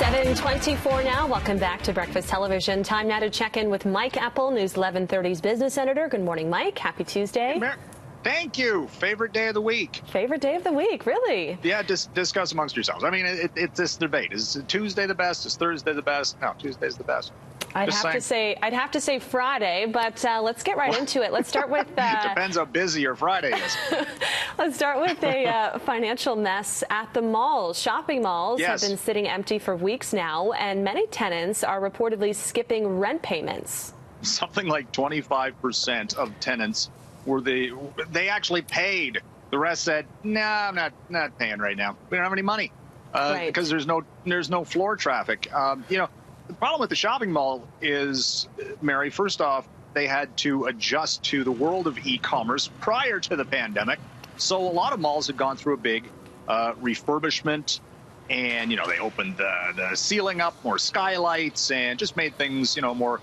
7:24 now. Welcome back to Breakfast Television. Time now to check in with Mike Apple, News 1130's business editor. Good morning, Mike. Happy Tuesday. Thank you. Favorite day of the week. Favorite day of the week, really? Yeah, discuss amongst yourselves. I mean, it's this debate. Is Tuesday the best? Is Thursday the best? No, Tuesday's the best. I'd have to say Friday, but let's get right into it. Let's start with it depends how busy your Friday is. Let's start with a financial mess at the malls. Shopping malls have been sitting empty for weeks now, and many tenants are reportedly skipping rent payments. Something like 25% of tenants they actually paid. The rest said, "Nah, I'm not paying right now. We don't have any money because there's no floor traffic." The problem with the shopping mall is, Mary, first off, they had to adjust to the world of e-commerce prior to the pandemic. So a lot of malls had gone through a big refurbishment, and they opened the ceiling up, more skylights, and just made things more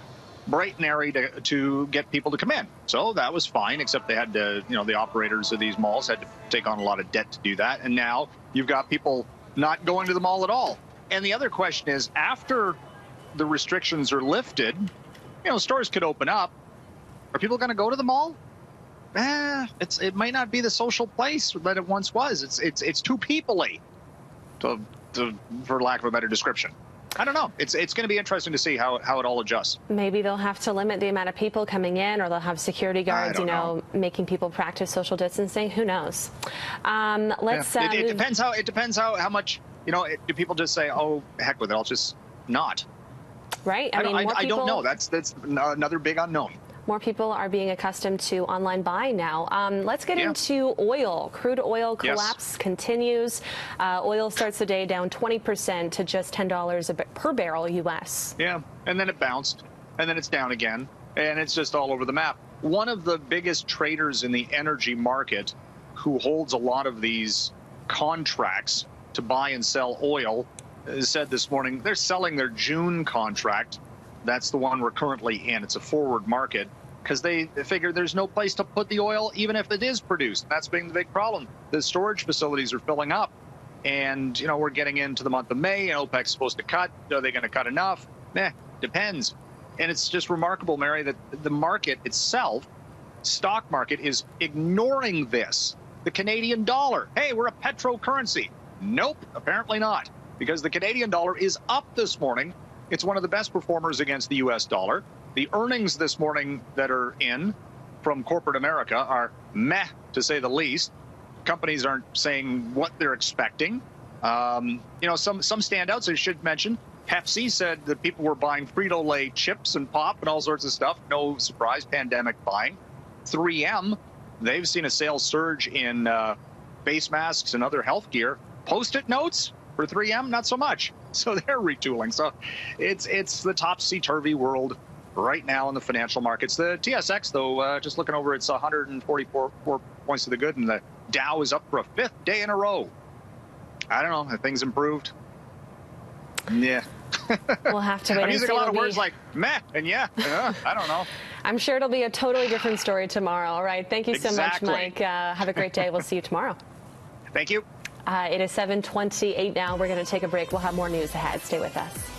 bright and airy to get people to come in. So that was fine, except they had to, the operators of these malls had to take on a lot of debt to do that. And now you've got people not going to the mall at all. And the other question is, after the restrictions are lifted, stores could open up. Are people going to go to the mall? It might not be the social place that it once was. It's too people-y, for lack of a better description. I don't know. It's going to be interesting to see how it all adjusts. Maybe they'll have to limit the amount of people coming in, or they'll have security guards, making people practice social distancing. Who knows? It depends how much, do people just say, "Oh, heck with it, I'll just not." Right. I don't know. That's another big unknown. More people are being accustomed to online buying now. Let's get into oil. Crude oil collapse continues. Oil starts the day down 20% to just $10 per barrel U.S. Yeah, and then it bounced, and then it's down again, and it's just all over the map. One of the biggest traders in the energy market, who holds a lot of these contracts to buy and sell oil, said this morning they're selling their June contract. That's the one we're currently in. It's a forward market because they figure there's no place to put the oil, even if it is produced. That's been the big problem. The storage facilities are filling up, and we're getting into the month of May, and OPEC's supposed to cut. Are they going to cut enough? Depends. And it's just remarkable, Mary, that the market itself, stock market, is ignoring this. The Canadian dollar. Hey, we're a petrocurrency. Nope, apparently not, because the Canadian dollar is up this morning. It's one of the best performers against the U.S. dollar. The earnings this morning that are in from corporate America are meh, to say the least. Companies aren't saying what they're expecting. Some standouts I should mention. Pepsi said that people were buying Frito-Lay chips and pop and all sorts of stuff. No surprise, pandemic buying. 3M, they've seen a sales surge in face masks and other health gear. Post-it notes for 3M, not so much. So they're retooling. So it's the topsy-turvy world right now in the financial markets. The TSX, though, just looking over, it's 144 points to the good, and the Dow is up for a 5th day in a row. I don't know. Have things improved? Yeah. We'll have to wait. I'm using a lot of words like meh and I don't know. I'm sure it'll be a totally different story tomorrow. All right. Thank you so much, Mike. Have a great day. We'll see you tomorrow. Thank you. It is 7:28 now. We're going to take a break. We'll have more news ahead. Stay with us.